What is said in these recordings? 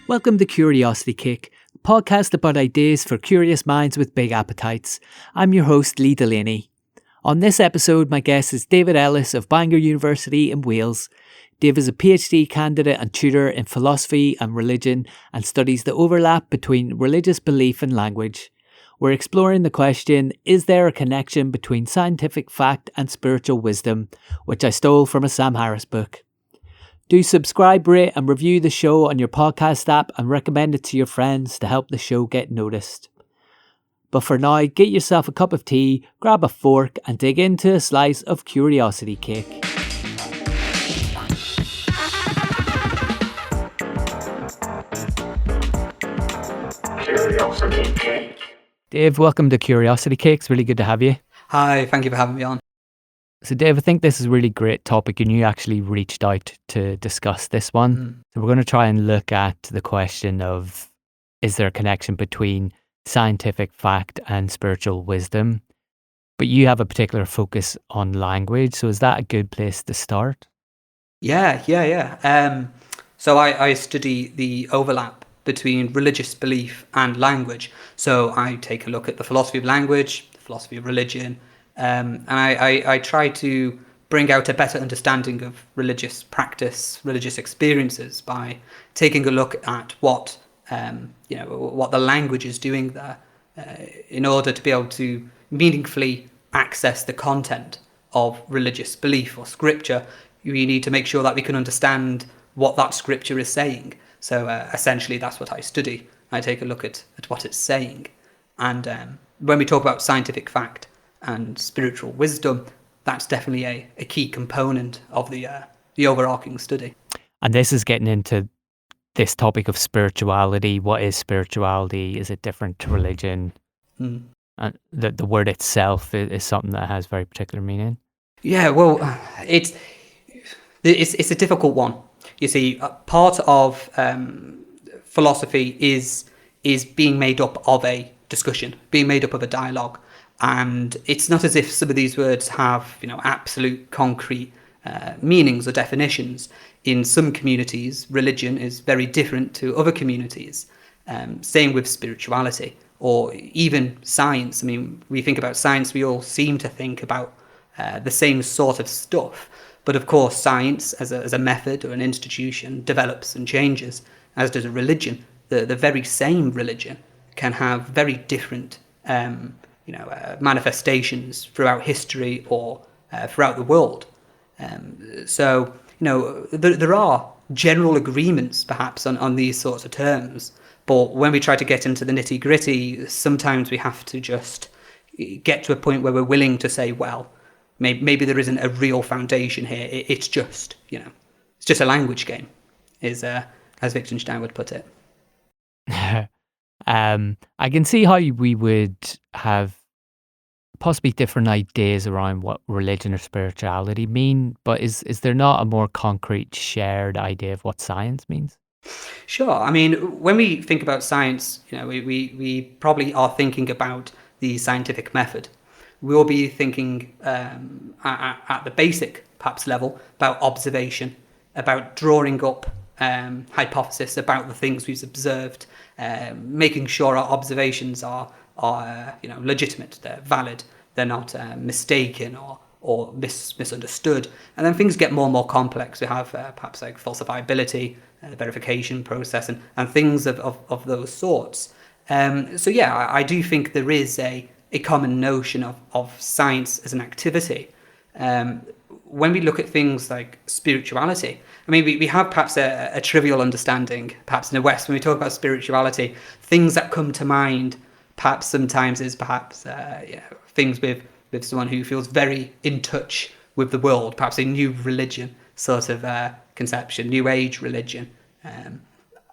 Welcome to Curiosity Cake, a podcast about ideas for curious minds with big appetites. I'm your host, Lee Delaney. On this episode, my guest is David Ellis of Bangor University in Wales. Dave is a PhD candidate and tutor in philosophy and religion and studies the overlap between religious belief and language. We're exploring the question, is there a connection between scientific fact and spiritual wisdom, which I stole from a Sam Harris book. Do subscribe, rate and review the show on your podcast app and recommend it to your friends to help the show get noticed. But for now, get yourself a cup of tea, grab a fork and dig into a slice of Curiosity Cake. Curiosity Cake. Dave, welcome to Curiosity Cake. It's really good to have you. Hi, thank you for having me on. So Dave, I think this is a really great topic and you actually reached out to discuss this one. So we're going to try and look at the question of, is there a connection between scientific fact and spiritual wisdom? But you have a particular focus on language. So is that a good place to start? Yeah. So I study the overlap between religious belief and language. So I take a look at the philosophy of language, the philosophy of religion, and I try to bring out a better understanding of religious practice, religious experiences by taking a look at what the language is doing there, in order to be able to meaningfully access the content of religious belief or scripture. You need to make sure that we can understand what that scripture is saying. So essentially, that's what I study. I take a look at what it's saying, and when we talk about scientific fact and spiritual wisdom, that's definitely a key component of the overarching study. And this is getting into this topic of spirituality. What is spirituality? Is it different to religion? And the word itself is something that has very particular meaning. Yeah, well, it's a difficult one. You see, part of philosophy is being made up of a discussion, being made up of a dialogue. And it's not as if some of these words have, absolute concrete meanings or definitions. In some communities, religion is very different to other communities. Same with spirituality or even science. I mean, we think about science, we all seem to think about the same sort of stuff. But of course, science as a method or an institution develops and changes, as does a religion. The very same religion can have very different manifestations throughout history or throughout the world. So there are general agreements perhaps on these sorts of terms, but when we try to get into the nitty gritty, sometimes we have to just get to a point where we're willing to say, well, maybe there isn't a real foundation here. It's just, it's just a language game, as Wittgenstein would put it. I can see how we would have possibly different ideas around what religion or spirituality mean, but is there not a more concrete shared idea of what science means? Sure. I mean, when we think about science, we probably are thinking about the scientific method. We'll be thinking at the basic, perhaps, level about observation, about drawing up hypothesis about the things we've observed, making sure our observations are legitimate, they're valid, they're not mistaken or misunderstood. And then things get more and more complex. We have perhaps like falsifiability, the verification process, and things of those sorts. So yeah, I do think there is a common notion of science as an activity. When we look at things like spirituality, I mean, we have perhaps a trivial understanding, perhaps in the West, when we talk about spirituality, things that come to mind perhaps sometimes is perhaps things with someone who feels very in touch with the world, perhaps a new religion sort of conception, new age religion.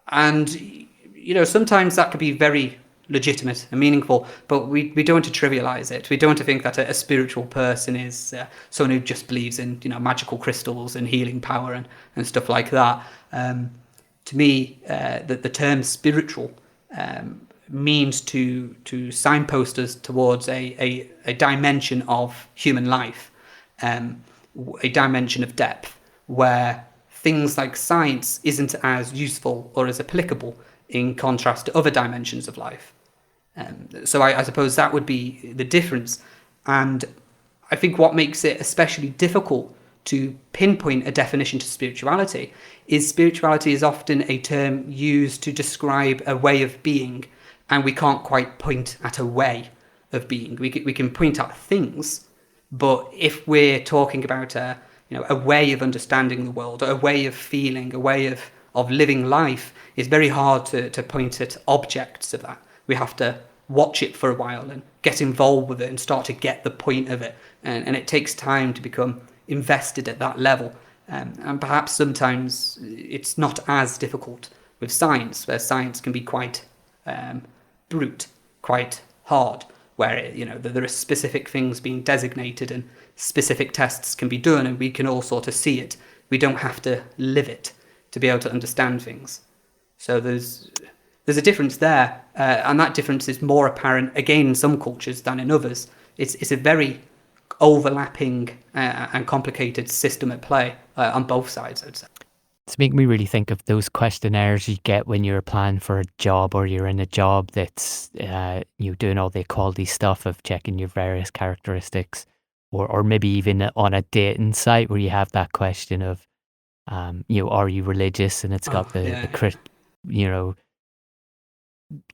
And sometimes that could be very legitimate and meaningful, but we don't want to trivialize it. We don't want to think that a spiritual person is someone who just believes in magical crystals and healing power and stuff like that. To me, the term spiritual means to signpost us towards a dimension of human life, a dimension of depth where things like science isn't as useful or as applicable in contrast to other dimensions of life. So I suppose that would be the difference. And I think what makes it especially difficult to pinpoint a definition to spirituality is often a term used to describe a way of being, and we can't quite point at a way of being. We can point at things, but if we're talking about a way of understanding the world, a way of feeling, a way of living life, it's very hard to point at objects of that. We have to watch it for a while and get involved with it and start to get the point of it. And it takes time to become invested at that level. And perhaps sometimes it's not as difficult with science, where science can be quite brute, quite hard, where there are specific things being designated and specific tests can be done, and we can all sort of see it. We don't have to live it to be able to understand things. So there's a difference there, and that difference is more apparent again in some cultures than in others. It's a very overlapping and complicated system at play on both sides, I would say. It's making me really think of those questionnaires you get when you're applying for a job, or you're in a job that's you doing all the equality stuff of checking your various characteristics, or maybe even on a dating site where you have that question of are you religious, and it's got the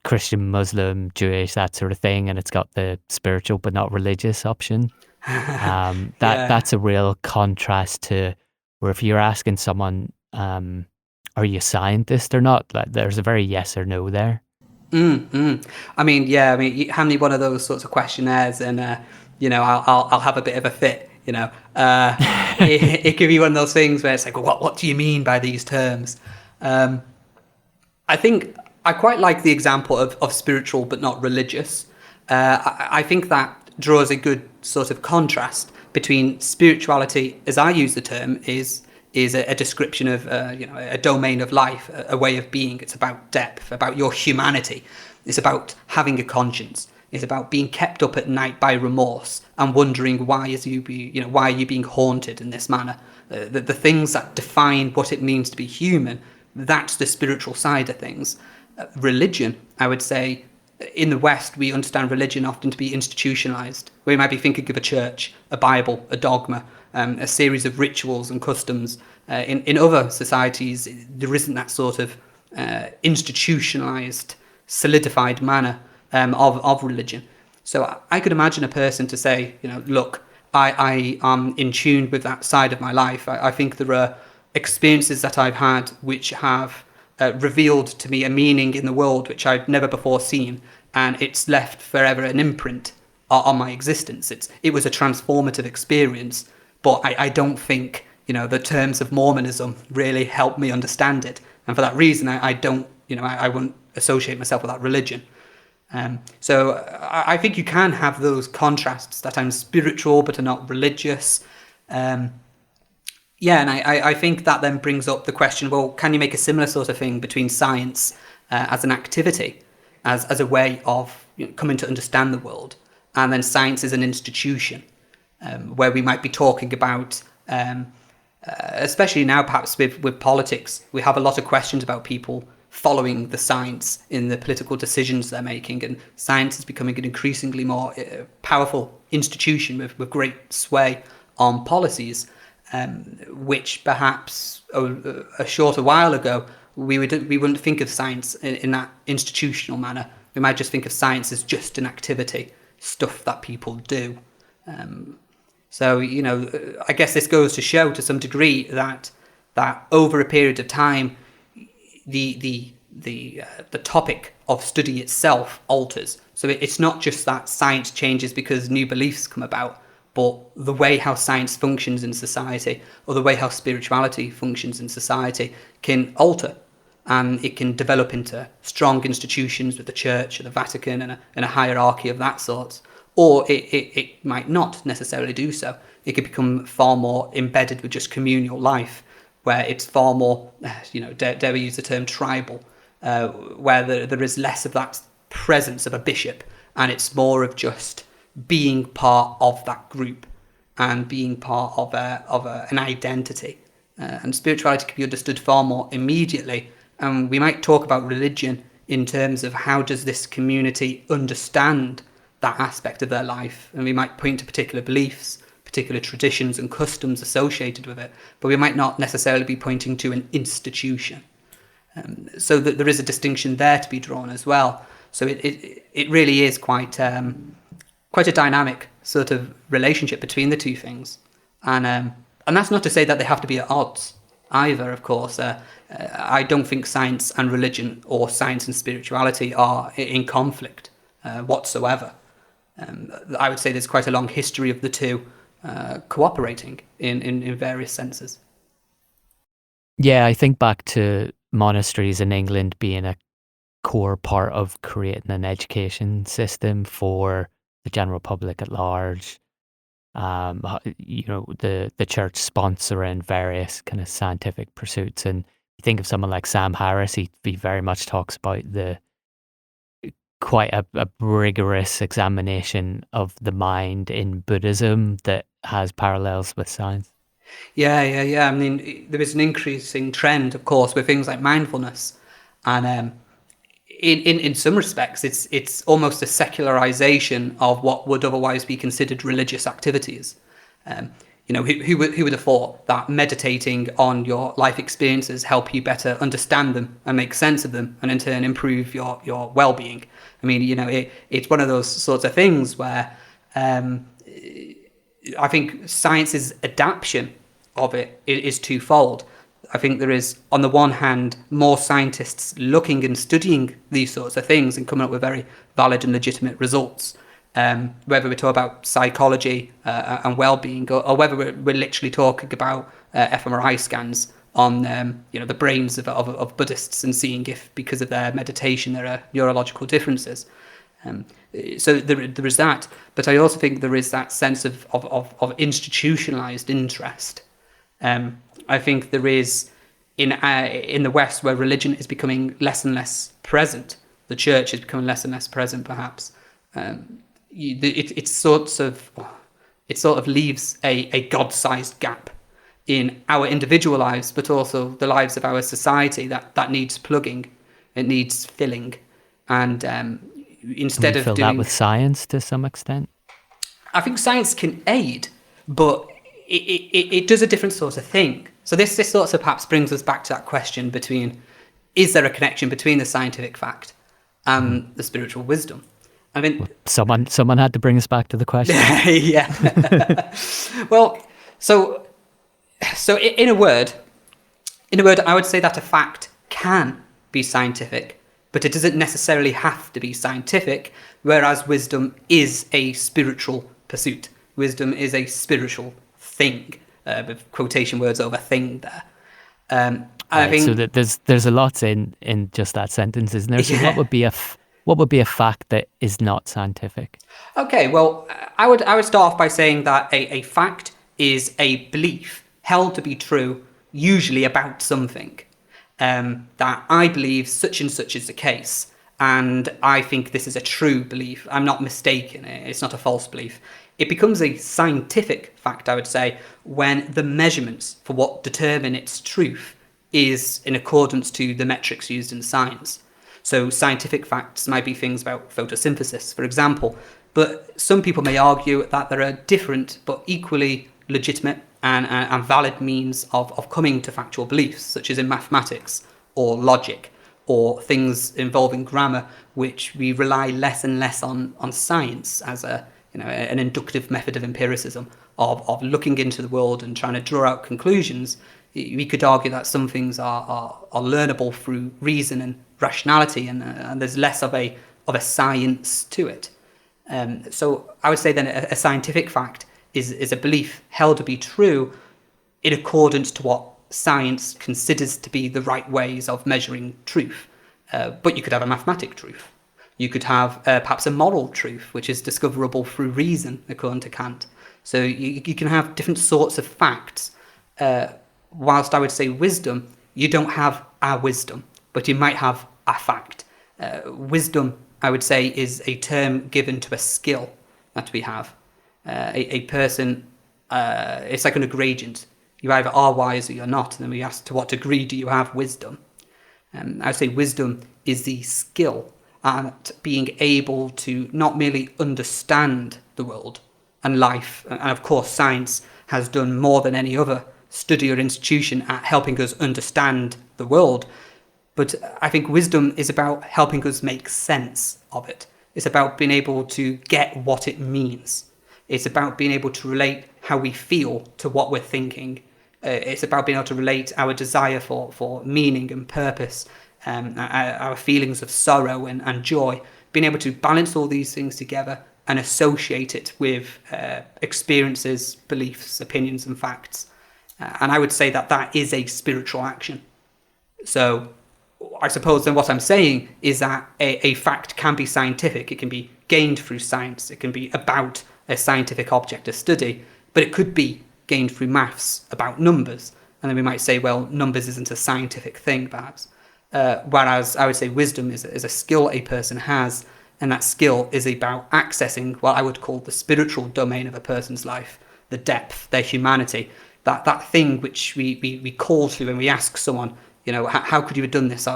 Christian, Muslim, Jewish, that sort of thing, and it's got the spiritual but not religious option. That's a real contrast to where if you're asking someone, are you a scientist or not? Like, there's a very yes or no there. I mean, you hand me one of those sorts of questionnaires, and I'll have a bit of a fit. It could be one of those things where it's like, what do you mean by these terms? I think I quite like the example of spiritual but not religious. I think that draws a good sort of contrast between spirituality, as I use the term, is a description of a domain of life, a way of being. It's about depth, about your humanity. It's about having a conscience. It's about being kept up at night by remorse and wondering why are you being haunted in this manner. The things that define what it means to be human, that's the spiritual side of things. Religion, I would say, in the West, we understand religion often to be institutionalized. We might be thinking of a church, a Bible, a dogma, a series of rituals and customs. In other societies, there isn't that sort of institutionalized, solidified manner of religion. So I could imagine a person to say, look, I am in tune with that side of my life. I think there are experiences that I've had which have revealed to me a meaning in the world which I'd never before seen, and it's left forever an imprint on my existence. It was a transformative experience, but I don't think the terms of Mormonism really helped me understand it, and for that reason I don't I wouldn't associate myself with that religion. So I think you can have those contrasts, that I'm spiritual but are not religious. And I think that then brings up the question, well, can you make a similar sort of thing between science as an activity, as a way of coming to understand the world, and then science as an institution, where we might be talking about, especially now perhaps with politics, we have a lot of questions about people following the science in the political decisions they're making, and science is becoming an increasingly more powerful institution with great sway on policies. Which perhaps a shorter while ago we wouldn't think of science in that institutional manner. We might just think of science as just an activity, stuff that people do. So I guess this goes to show to some degree that over a period of time, the topic of study itself alters. So it's not just that science changes because new beliefs come about, but the way how science functions in society, or the way how spirituality functions in society, can alter, and it can develop into strong institutions with the Church or the Vatican and a hierarchy of that sort, or it might not necessarily do so. It could become far more embedded with just communal life, where it's far more, dare we use the term tribal, where there is less of that presence of a bishop, and it's more of just being part of that group and being part of an identity. and spirituality can be understood far more immediately. And we might talk about religion in terms of how does this community understand that aspect of their life, and we might point to particular beliefs, particular traditions and customs associated with it, but we might not necessarily be pointing to an institution. So that there is a distinction there to be drawn as well. So it really is quite a dynamic sort of relationship between the two things, and that's not to say that they have to be at odds either. Of course, I don't think science and religion or science and spirituality are in conflict whatsoever. I would say there's quite a long history of the two cooperating in various senses. Yeah, I think back to monasteries in England being a core part of creating an education system for the general public at large. The church sponsoring various kind of scientific pursuits, and you think of someone like Sam Harris, he very much talks about the quite a rigorous examination of the mind in Buddhism that has parallels with science. Yeah. I mean, there is an increasing trend, of course, with things like mindfulness, and in some respects, it's almost a secularization of what would otherwise be considered religious activities. Who would have thought that meditating on your life experiences help you better understand them and make sense of them, and in turn improve your well-being? I mean, it's one of those sorts of things where I think science's adaptation of it is twofold. I think there is, on the one hand, more scientists looking and studying these sorts of things and coming up with very valid and legitimate results. Whether we talk about psychology and well-being, or whether we're literally talking about fMRI scans on the brains of Buddhists and seeing if, because of their meditation, there are neurological differences. So there is that, but I also think there is that sense of institutionalized interest. I think there is in the West, where religion is becoming less and less present, the church is becoming less and less present, perhaps. It sort of leaves a God-sized gap in our individual lives, but also the lives of our society that needs plugging, it needs filling, and instead of fill doing that with science to some extent. I think science can aid, but it does a different sort of thing. So this sort of perhaps brings us back to that question between, is there a connection between the scientific fact and the spiritual wisdom? I mean, someone had to bring us back to the question. Yeah. Well, so in a word, I would say that a fact can be scientific, but it doesn't necessarily have to be scientific, whereas wisdom is a spiritual pursuit. Wisdom is a spiritual thing, with quotation words over thing there. I think so that there's a lot in just that sentence, isn't there? So yeah. what would be a fact that is not scientific? Okay, well, I would start off by saying that a fact is a belief held to be true, usually about something. That I believe such and such is the case, and I think this is a true belief. I'm not mistaken. It's not a false belief. It becomes a scientific fact, I would say, when the measurements for what determine its truth is in accordance to the metrics used in science. So scientific facts might be things about photosynthesis, for example, but some people may argue that there are different but equally legitimate and valid means of coming to factual beliefs, such as in mathematics or logic or things involving grammar, which we rely less and less on science as an inductive method of empiricism, of looking into the world and trying to draw out conclusions. We could argue that some things are learnable through reason and rationality, and there's less of a science to it. So I would say then a scientific fact is a belief held to be true in accordance to what science considers to be the right ways of measuring truth. But you could have a mathematic truth. You could have perhaps a moral truth, which is discoverable through reason, according to Kant. So you can have different sorts of facts. Whilst I would say wisdom, you don't have a wisdom, but you might have a fact. Wisdom, I would say, is a term given to a skill that we have. A person, it's like an gradient. You either are wise or you're not. And then we ask, to what degree do you have wisdom? I would say wisdom is the skill at being able to not merely understand the world and life, and of course science has done more than any other study or institution at helping us understand the world, but I think wisdom is about helping us make sense of it. It's about being able to get what it means. It's about being able to relate how we feel to what we're thinking. It's about being able to relate our desire for meaning and purpose, our feelings of sorrow and joy, being able to balance all these things together and associate it with experiences, beliefs, opinions, and facts. And I would say that that is a spiritual action. So I suppose then what I'm saying is that a fact can be scientific. It can be gained through science. It can be about a scientific object of study, but it could be gained through maths about numbers. And then we might say, well, numbers isn't a scientific thing, perhaps. Whereas I would say wisdom is a skill a person has, and that skill is about accessing what I would call the spiritual domain of a person's life, the depth, their humanity, that thing which we call to when we ask someone, you know, how could you have done this?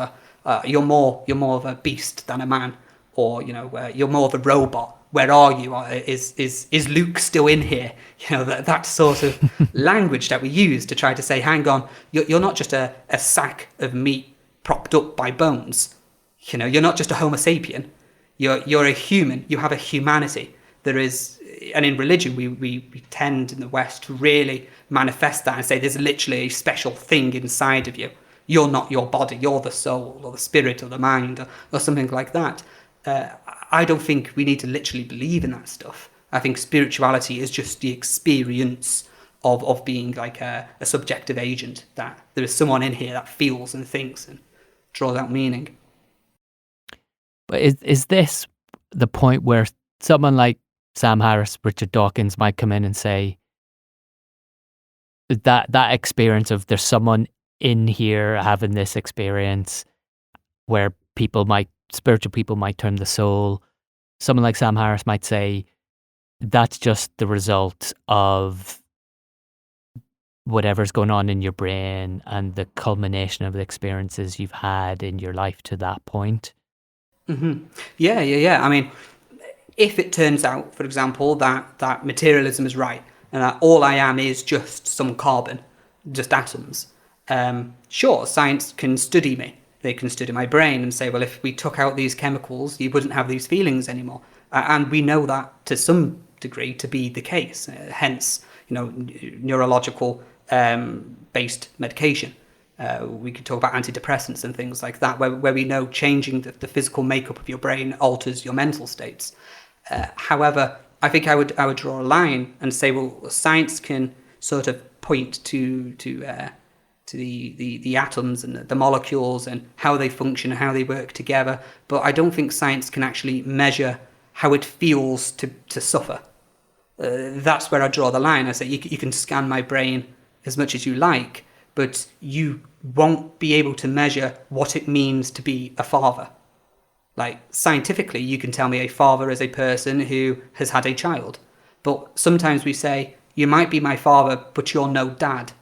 You're more of a beast than a man, or you know, you're more of a robot. Where are you? Is Luke still in here? You know, that sort of language that we use to try to say, hang on, you're not just a sack of meat propped up by bones. You know, you're not just a Homo sapien. You're a human. You have a humanity. There is, and in religion, we tend in the West to really manifest that and say there's literally a special thing inside of you. You're not your body. You're the soul or the spirit or the mind or something like that. I don't think we need to literally believe in that stuff. I think spirituality is just the experience of being like a subjective agent, that there is someone in here that feels and thinks and draws out meaning. But is this the point where someone like Sam Harris, Richard Dawkins might come in and say that experience of there's someone in here having this experience where spiritual people might term the soul. Someone like Sam Harris might say that's just the result of whatever's going on in your brain and the culmination of the experiences you've had in your life to that point. Mm-hmm. Yeah. I mean, if it turns out, for example, that materialism is right and that all I am is just some carbon, just atoms, sure, science can study me. They can study my brain and say, well, if we took out these chemicals, you wouldn't have these feelings anymore. And we know that to some degree to be the case. Hence, you know, neurological based medication. We could talk about antidepressants and things like that, where we know changing the physical makeup of your brain alters your mental states. However, I think I would draw a line and say, well, science can sort of point to the atoms and the molecules and how they function and how they work together, but I don't think science can actually measure how it feels to suffer. That's where I draw the line. I say you can scan my brain as much as you like, but you won't be able to measure what it means to be a father. Like, scientifically, you can tell me a father is a person who has had a child, but sometimes we say, you might be my father, but you're no dad.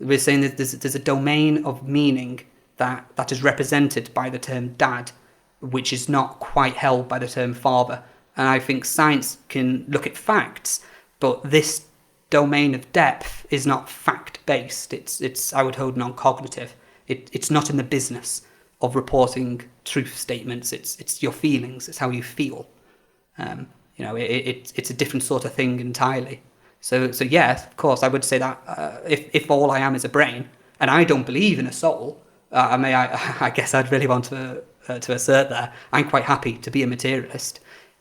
We're saying that there's a domain of meaning that is represented by the term dad, which is not quite held by the term father. And I think science can look at facts, but this domain of depth is not fact-based. It's I would hold non-cognitive. It's not in the business of reporting truth statements. It's your feelings. It's how you feel. It's a different sort of thing entirely. So yes, of course, I would say that if all I am is a brain, and I don't believe in a soul, I guess I'd really want to assert there, I'm quite happy to be a materialist.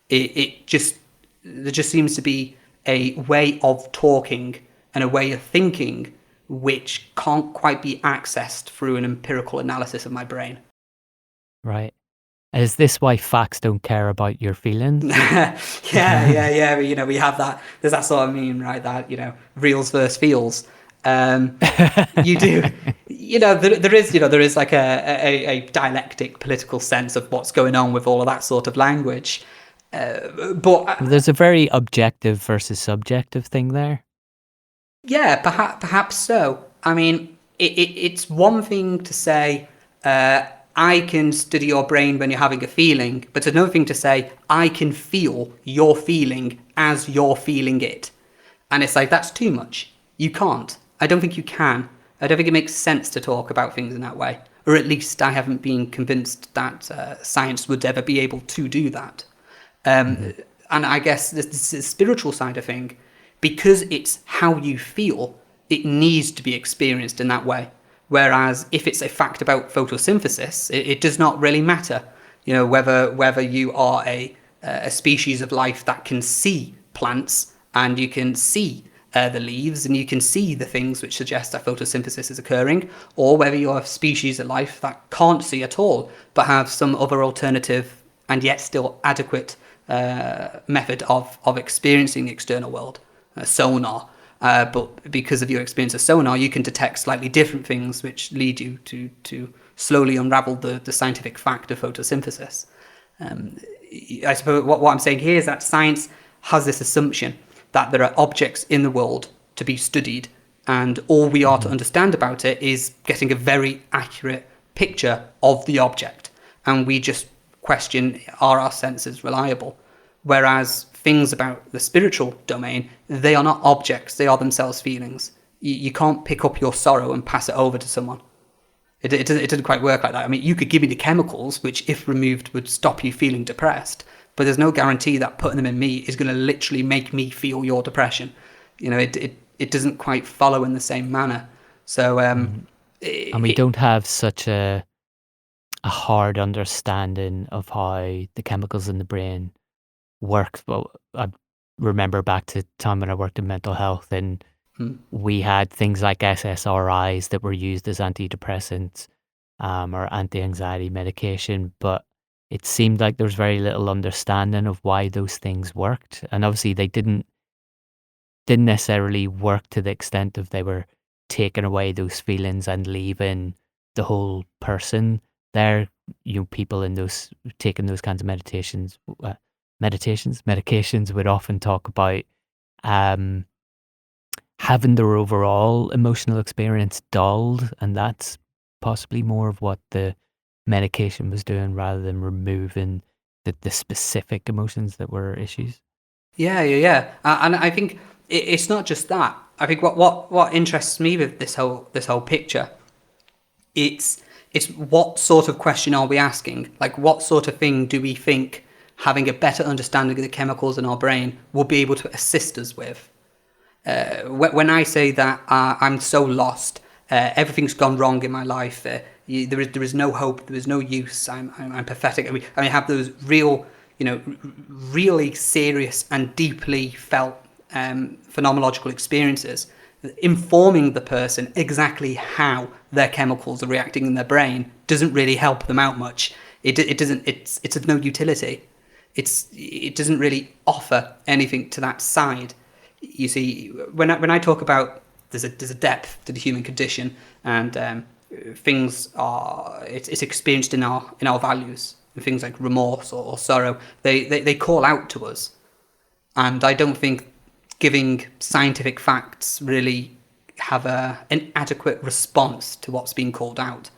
There just seems to be a way of talking and a way of thinking which can't quite be accessed through an empirical analysis of my brain. Right. Is this why facts don't care about your feelings? Yeah. We have that. There's that sort of meme, right? That, reals versus feels. You do. There is like a dialectic political sense of what's going on with all of that sort of language. But there's a very objective versus subjective thing there. Yeah, perhaps so. I mean, it's one thing to say, I can study your brain when you're having a feeling, but it's another thing to say, I can feel your feeling as you're feeling it. And it's like, that's too much. You can't. I don't think you can. I don't think it makes sense to talk about things in that way. Or at least I haven't been convinced that science would ever be able to do that. Hmm. And I guess this is spiritual side of thing, because it's how you feel, it needs to be experienced in that way. Whereas if it's a fact about photosynthesis, it does not really matter. You know, whether you are a species of life that can see plants and you can see the leaves and you can see the things which suggest that photosynthesis is occurring, or whether you're a species of life that can't see at all but have some other alternative and yet still adequate method of experiencing the external world, sonar. But because of your experience of sonar, you can detect slightly different things, which lead you to slowly unravel the scientific fact of photosynthesis. I suppose what I'm saying here is that science has this assumption that there are objects in the world to be studied, and all we are to Hmm. understand about it is getting a very accurate picture of the object. And we just question, are our senses reliable? Whereas things about the spiritual domain, they are not objects, they are themselves feelings. You can't pick up your sorrow and pass it over to someone. It doesn't quite work like that. I mean, you could give me the chemicals, which, if removed, would stop you feeling depressed, but there's no guarantee that putting them in me is going to literally make me feel your depression. You know, it doesn't quite follow in the same manner. So, Hmm. And we don't have such a hard understanding of how the chemicals in the brain work. Well, I remember back to time when I worked in mental health, and mm, we had things like SSRIs that were used as antidepressants, or anti-anxiety medication, but it seemed like there was very little understanding of why those things worked. And obviously they didn't necessarily work to the extent of they were taking away those feelings and leaving the whole person there. You know, people in those taking those kinds of medications would often talk about um, having their overall emotional experience dulled, and that's possibly more of what the medication was doing rather than removing the specific emotions that were issues. yeah. And I think it's not just that. I think what interests me with this whole picture, it's what sort of question are we asking? Like, what sort of thing do we think having a better understanding of the chemicals in our brain will be able to assist us with? When I say that I'm so lost, everything's gone wrong in my life. There is no hope. There is no use. I'm pathetic. I have those real, really serious and deeply felt phenomenological experiences, informing the person exactly how their chemicals are reacting in their brain doesn't really help them out much. It doesn't. It's of no utility. It doesn't really offer anything to that side. You see, when I talk about there's a depth to the human condition, and things are it's experienced in our values, and things like remorse or sorrow, they call out to us, and I don't think giving scientific facts really have an adequate response to what's being called out.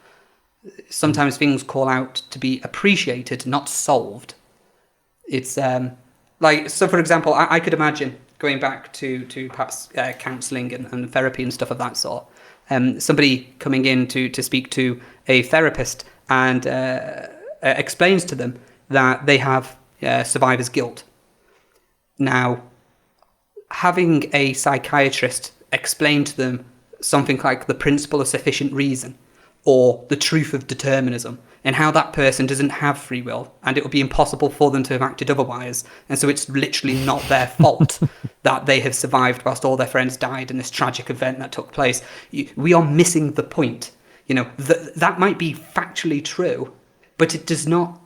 Mm. Sometimes things call out to be appreciated, not solved. It's like, so for example, I could imagine going back to perhaps counselling and therapy and stuff of that sort. Somebody coming in to speak to a therapist and explains to them that they have survivor's guilt. Now, having a psychiatrist explain to them something like the principle of sufficient reason or the truth of determinism, and how that person doesn't have free will and it would be impossible for them to have acted otherwise, and so it's literally not their fault that they have survived whilst all their friends died in this tragic event that took place. We are missing the point. That might be factually true, but it does not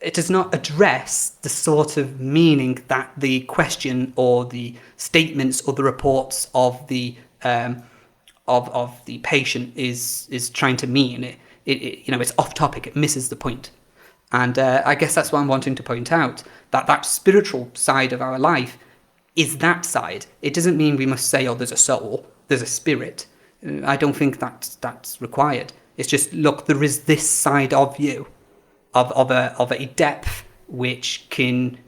address the sort of meaning that the question or the statements or the reports of the patient is trying to mean. It's off topic. It misses the point. And I guess that's what I'm wanting to point out, that spiritual side of our life is that side. It doesn't mean we must say, oh, there's a soul. there's a spirit. I don't think that's required. It's just, look, there is this side of you, of a depth which can,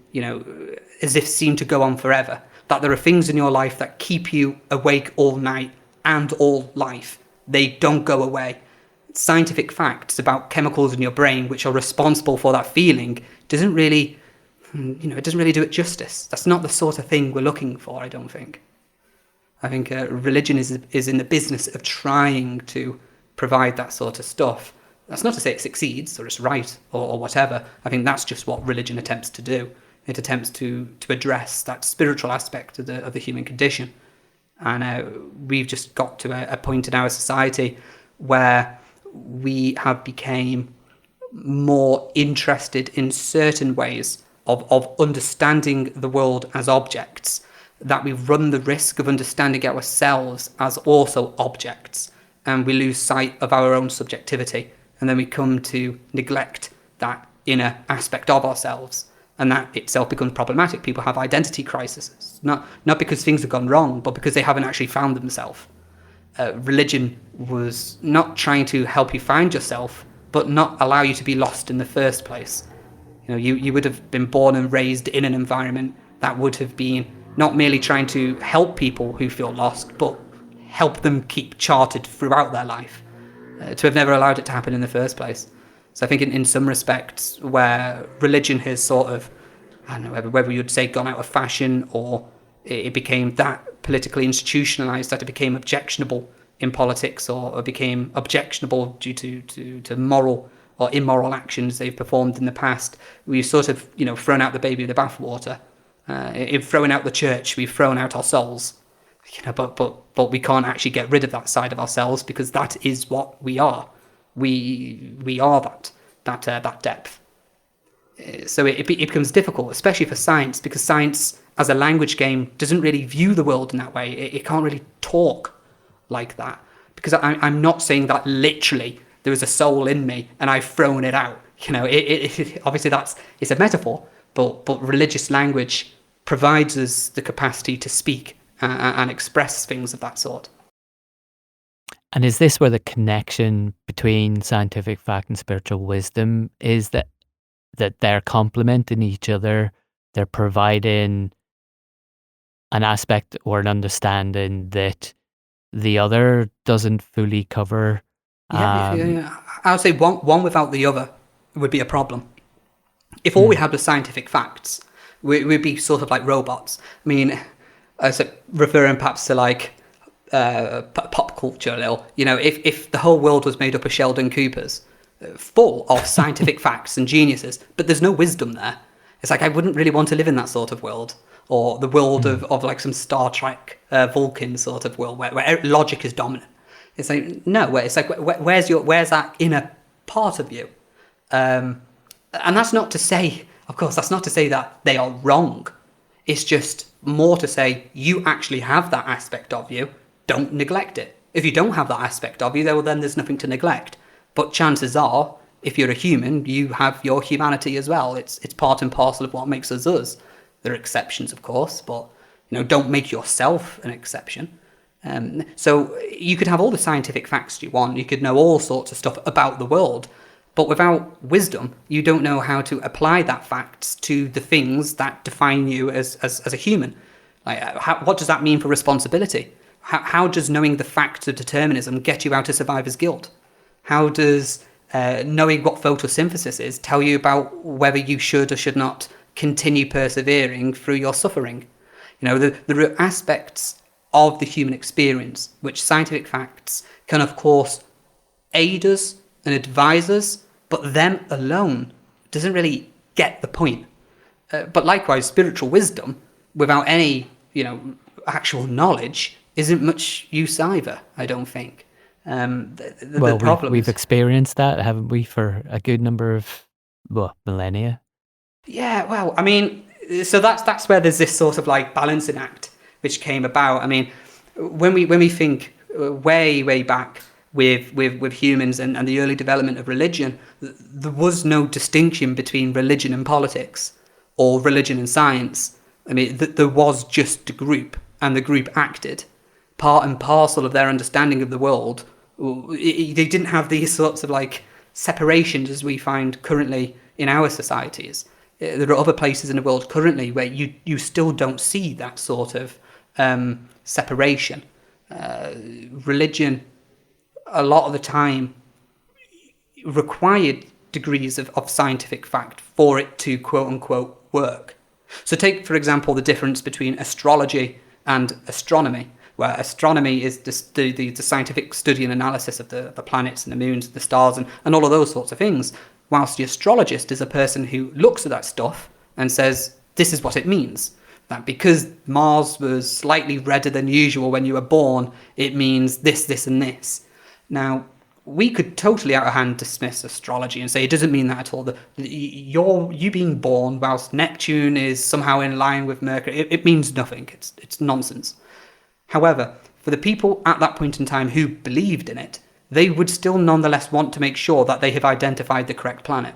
as if seem to go on forever. That there are things in your life that keep you awake all night and all life. They don't go away. Scientific facts about chemicals in your brain which are responsible for that feeling doesn't really, it doesn't really do it justice. That's not the sort of thing we're looking for, I don't think. I think religion is in the business of trying to provide that sort of stuff. That's not to say it succeeds or it's right or whatever. I think that's just what religion attempts to do. It attempts to address that spiritual aspect of the human condition. And we've just got to a point in our society where we have become more interested in certain ways of understanding the world as objects, that we run the risk of understanding ourselves as also objects, and we lose sight of our own subjectivity, and then we come to neglect that inner aspect of ourselves, and that itself becomes problematic. People have identity crises, not because things have gone wrong, but because they haven't actually found themselves. Religion was not trying to help you find yourself, but not allow you to be lost in the first place. You would have been born and raised in an environment that would have been not merely trying to help people who feel lost, but help them keep charted throughout their life, to have never allowed it to happen in the first place. So I think in some respects where religion has sort of, I don't know whether you'd say gone out of fashion, or it became that politically institutionalized that it became objectionable in politics, or became objectionable due to moral or immoral actions they've performed in the past, we've sort of, thrown out the baby with the bathwater. In throwing out the church, we've thrown out our souls. But we can't actually get rid of that side of ourselves, because that is what we are. We are that depth. So it becomes difficult, especially for science, because science as a language game doesn't really view the world in that way. It can't really talk like that, because I'm not saying that literally there is a soul in me and I've thrown it out. Obviously it's a metaphor, but religious language provides us the capacity to speak and express things of that sort. And is this where the connection between scientific fact and spiritual wisdom is, that they're complementing each other, they're providing an aspect or an understanding that the other doesn't fully cover? Yeah. I would say one without the other would be a problem. If all we had was scientific facts, we'd be sort of like robots. I mean, referring perhaps to like pop culture a little, if the whole world was made up of Sheldon Coopers, full of scientific facts and geniuses, but there's no wisdom there. It's like, I wouldn't really want to live in that sort of world, or the world of like some Star Trek Vulcan sort of world where logic is dominant. It's like, no, it's like, where's that inner part of you? And that's not to say, of course, that's not to say that they are wrong. It's just more to say you actually have that aspect of you. Don't neglect it. If you don't have that aspect of you, then there's nothing to neglect. But chances are, if you're a human, you have your humanity as well. It's part and parcel of what makes us us. There are exceptions, of course, but don't make yourself an exception. So you could have all the scientific facts you want. You could know all sorts of stuff about the world. But without wisdom, you don't know how to apply that facts to the things that define you as a human. Like, what does that mean for responsibility? How does knowing the facts of determinism get you out of survivor's guilt? How does knowing what photosynthesis is tell you about whether you should or should not continue persevering through your suffering? There are aspects of the human experience which scientific facts can, of course, aid us and advise us, but them alone doesn't really get the point. But likewise, spiritual wisdom, without any, actual knowledge, isn't much use either, I don't think. The problem we've experienced that, haven't we, for a good number of millennia? Yeah, well, I mean, so that's where there's this sort of like balancing act which came about. I mean, when we think way back with humans and the early development of religion, there was no distinction between religion and politics or religion and science. I mean, there was just a group, and the group acted. part and parcel of their understanding of the world. They didn't have these sorts of like separations as we find currently in our societies. There are other places in the world currently where you still don't see that sort of separation. Religion, a lot of the time, required degrees of scientific fact for it to quote unquote work. So take, for example, the difference between astrology and astronomy, where astronomy is the scientific study and analysis of the planets and the moons and the stars and all of those sorts of things, whilst the astrologist is a person who looks at that stuff and says, this is what it means. That because Mars was slightly redder than usual when you were born, it means this, this, and this. Now, we could totally out of hand dismiss astrology and say it doesn't mean that at all. You being born whilst Neptune is somehow in line with Mercury, it means nothing. It's nonsense. However, for the people at that point in time who believed in it, they would still nonetheless want to make sure that they have identified the correct planet,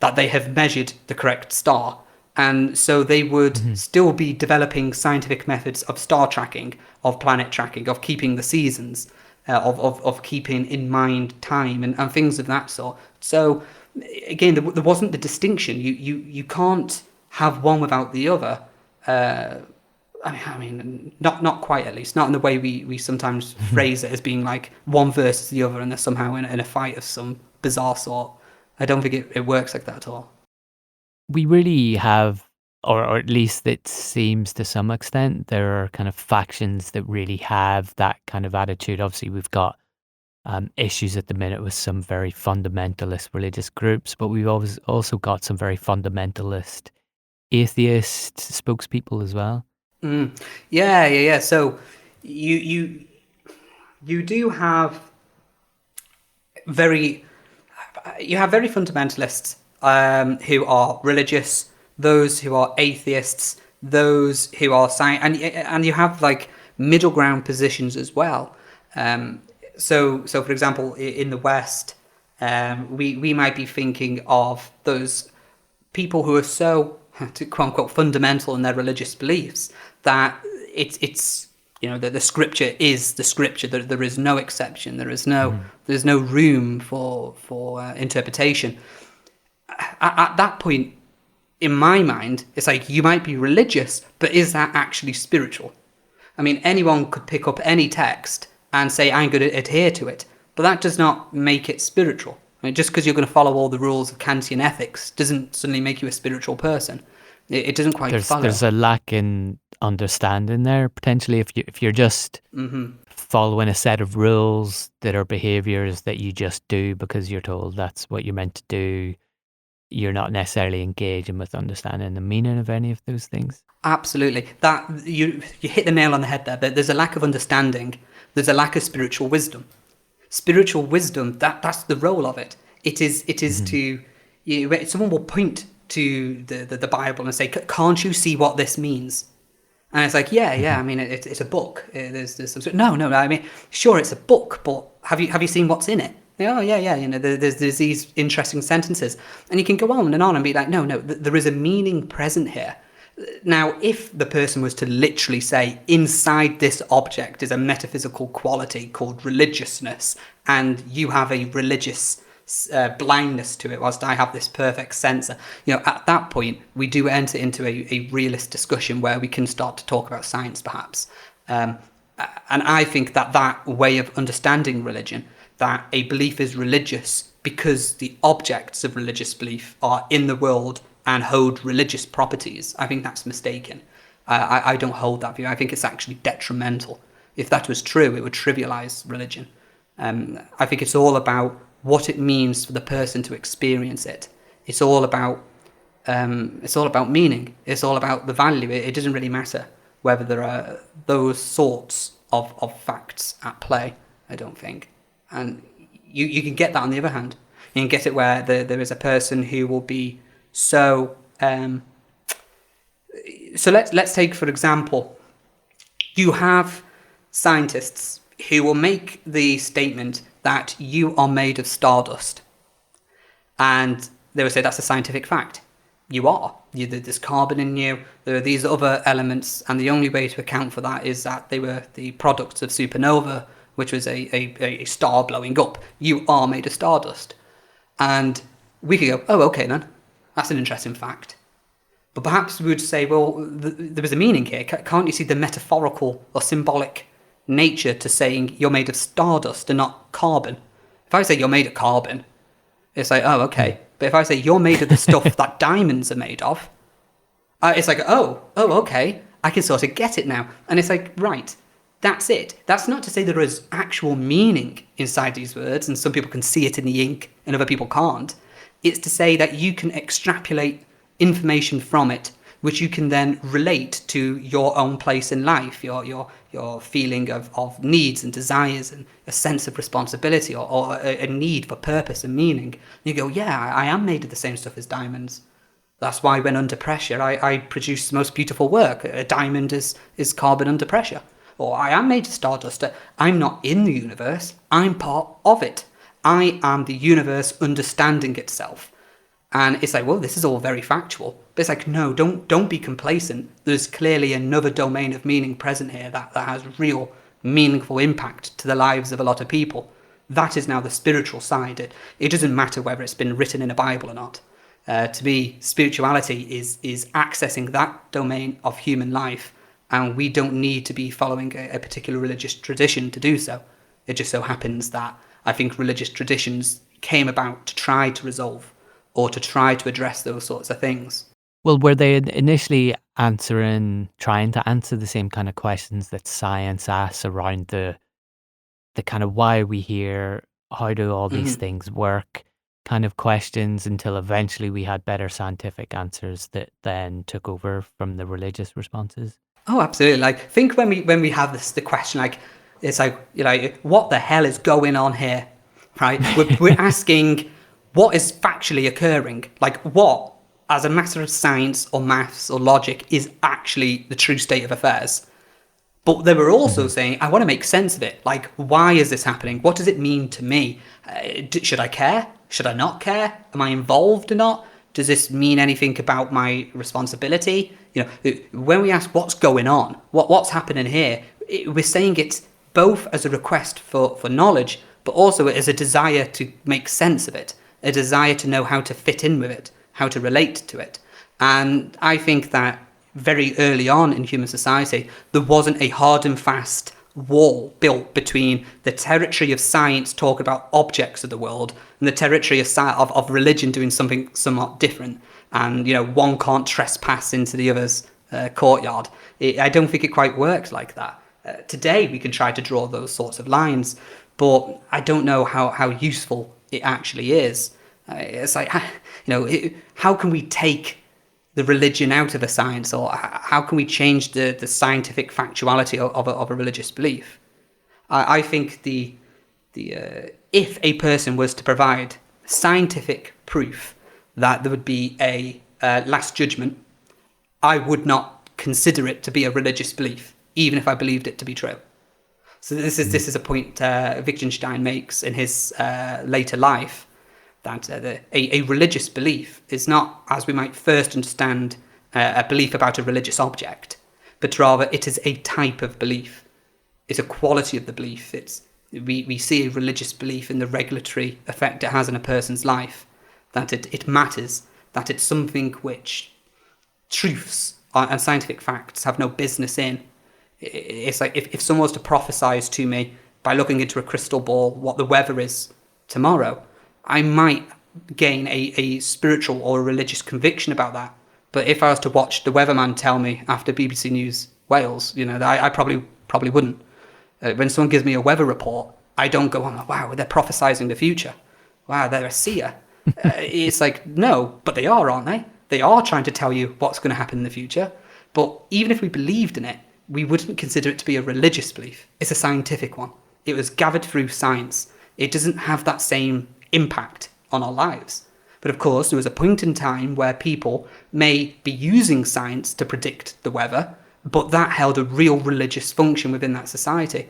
that they have measured the correct star. And so they would still be developing scientific methods of star tracking, of planet tracking, of keeping the seasons, of keeping in mind time and things of that sort. So again, there wasn't the distinction. You can't have one without the other. I mean, not quite, at least, not in the way we sometimes phrase it as being like one versus the other and they're somehow in a fight of some bizarre sort. I don't think it works like that at all. We really have, or at least it seems to some extent, there are kind of factions that really have that kind of attitude. Obviously, we've got issues at the minute with some very fundamentalist religious groups, but we've also got some very fundamentalist atheist spokespeople as well. Yeah. So you do have very fundamentalists who are religious, those who are atheists, those who are science, and you have like middle ground positions as well. So for example, in the West, we might be thinking of those people who are so, to quote unquote, fundamental in their religious beliefs that it's the scripture is the scripture. There is no exception. There's no room for interpretation. At that point, in my mind, it's like you might be religious, but is that actually spiritual? I mean, anyone could pick up any text and say, I'm going to adhere to it, but that does not make it spiritual. I mean, just because you're going to follow all the rules of Kantian ethics doesn't suddenly make you a spiritual person. It doesn't quite follow. There's a lack in understanding there, potentially, if you're just following a set of rules that are behaviors that you just do because you're told that's what you're meant to do. You're not necessarily engaging with understanding the meaning of any of those things. Absolutely. That you hit the nail on the head there. There's a lack of understanding. There's a lack of spiritual wisdom. Spiritual wisdom, that's the role of it. It is to, someone will point to the Bible and say, can't you see what this means? And it's like, yeah. I mean, it's a book. There's some. No. I mean, sure, it's a book, but have you seen what's in it? Oh yeah. There's these interesting sentences, and you can go on and be like, no. There is a meaning present here. Now, if the person was to literally say, inside this object is a metaphysical quality called religiousness, and you have a religious blindness to it, whilst I have this perfect sensor, at that point, we do enter into a realist discussion where we can start to talk about science, perhaps. And I think that way of understanding religion, that a belief is religious because the objects of religious belief are in the world and hold religious properties, I think that's mistaken. I don't hold that view. I think it's actually detrimental. If that was true, it would trivialize religion. I think it's all about what it means for the person to experience it. It's all about meaning. It's all about the value. It doesn't really matter whether there are those sorts of facts at play, I don't think. And you can get that on the other hand. You can get it where there is a person who will be so let's take, for example, you have scientists who will make the statement that you are made of stardust, and they will say that's a scientific fact. you are. There's carbon in you. There are these other elements, and the only way to account for that is that they were the products of supernova, which was a star blowing up. You are made of stardust. And we could go, oh, okay then, that's an interesting fact. But perhaps we would say, well, there was a meaning here. Can't you see the metaphorical or symbolic nature to saying you're made of stardust and not carbon? If I say you're made of carbon, it's like, oh, okay. But if I say you're made of the stuff that diamonds are made of, it's like, oh, okay. I can sort of get it now. And it's like, right, that's it. That's not to say there is actual meaning inside these words, and some people can see it in the ink and other people can't. It's to say that you can extrapolate information from it, which you can then relate to your own place in life, your feeling of needs and desires and a sense of responsibility or a need for purpose and meaning. You go, yeah, I am made of the same stuff as diamonds. That's why when under pressure, I produce the most beautiful work. A diamond is carbon under pressure. Or I am made of stardust. I'm not in the universe. I'm part of it. I am the universe understanding itself. And it's like, well, this is all very factual. But it's like, no, don't be complacent. There's clearly another domain of meaning present here that has real meaningful impact to the lives of a lot of people. That is now the spiritual side. It doesn't matter whether it's been written in a Bible or not. To me, spirituality is accessing that domain of human life. And we don't need to be following a particular religious tradition to do so. It just so happens that I think religious traditions came about to try to resolve or to try to address those sorts of things. Well, were they initially trying to answer the same kind of questions that science asks around the kind of why are we here, how do all these things work kind of questions, until eventually we had better scientific answers that then took over from the religious responses? Oh, absolutely. Like, think when we have the question, like, it's like, what the hell is going on here, right? We're asking what is factually occurring, like what, as a matter of science or maths or logic, is actually the true state of affairs. But they were also saying, I want to make sense of it. Like, why is this happening? What does it mean to me? Should I care? Should I not care? Am I involved or not? Does this mean anything about my responsibility? When we ask what's going on, what's happening here, we're saying it both as a request for knowledge, but also as a desire to make sense of it, a desire to know how to fit in with it, how to relate to it. And I think that very early on in human society, there wasn't a hard and fast wall built between the territory of science talking about objects of the world and the territory of religion doing something somewhat different. And, one can't trespass into the other's courtyard. I don't think it quite works like that. Today, we can try to draw those sorts of lines, but I don't know how useful it actually is. It's like, how can we take the religion out of the science, or how can we change the scientific factuality of a religious belief? I think if a person was to provide scientific proof that there would be a last judgment, I would not consider it to be a religious belief, even if I believed it to be true. So this is a point Wittgenstein makes in his later life, that a religious belief is not, as we might first understand, a belief about a religious object, but rather it is a type of belief. It's a quality of the belief. We see a religious belief in the regulatory effect it has on a person's life, that it matters, that it's something which truths and scientific facts have no business in. It's like if someone was to prophesize to me by looking into a crystal ball what the weather is tomorrow, I might gain a spiritual or a religious conviction about that. But if I was to watch the weatherman tell me after BBC News Wales, I probably wouldn't. When someone gives me a weather report, I don't go, oh, wow, they're prophesying the future. Wow, they're a seer. It's like, no, but they are, aren't they? They are trying to tell you what's going to happen in the future. But even if we believed in it, we wouldn't consider it to be a religious belief. It's a scientific one. It was gathered through science. It doesn't have that same impact on our lives. But of course, there was a point in time where people may be using science to predict the weather, but that held a real religious function within that society.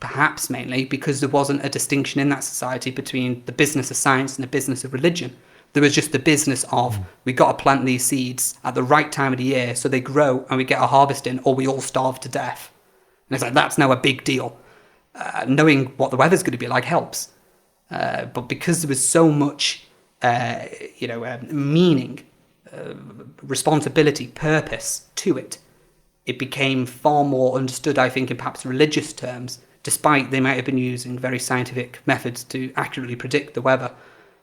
Perhaps mainly because there wasn't a distinction in that society between the business of science and the business of religion. There was just the business of we got to plant these seeds at the right time of the year so they grow and we get a harvest in, or we all starve to death. And it's like, that's now a big deal. Knowing what the weather's going to be like helps. But because there was so much, meaning, responsibility, purpose to it, it became far more understood, I think, in perhaps religious terms, despite they might have been using very scientific methods to accurately predict the weather.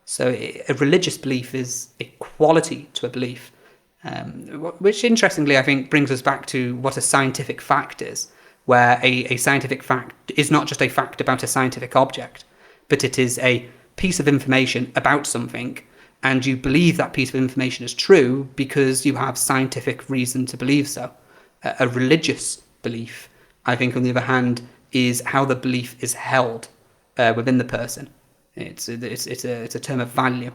So a religious belief is a quality to a belief, which interestingly, I think, brings us back to what a scientific fact is, where a scientific fact is not just a fact about a scientific object, but it is a piece of information about something, and you believe that piece of information is true because you have scientific reason to believe so. A religious belief, I think, on the other hand, is how the belief is held within the person. It's a term of value,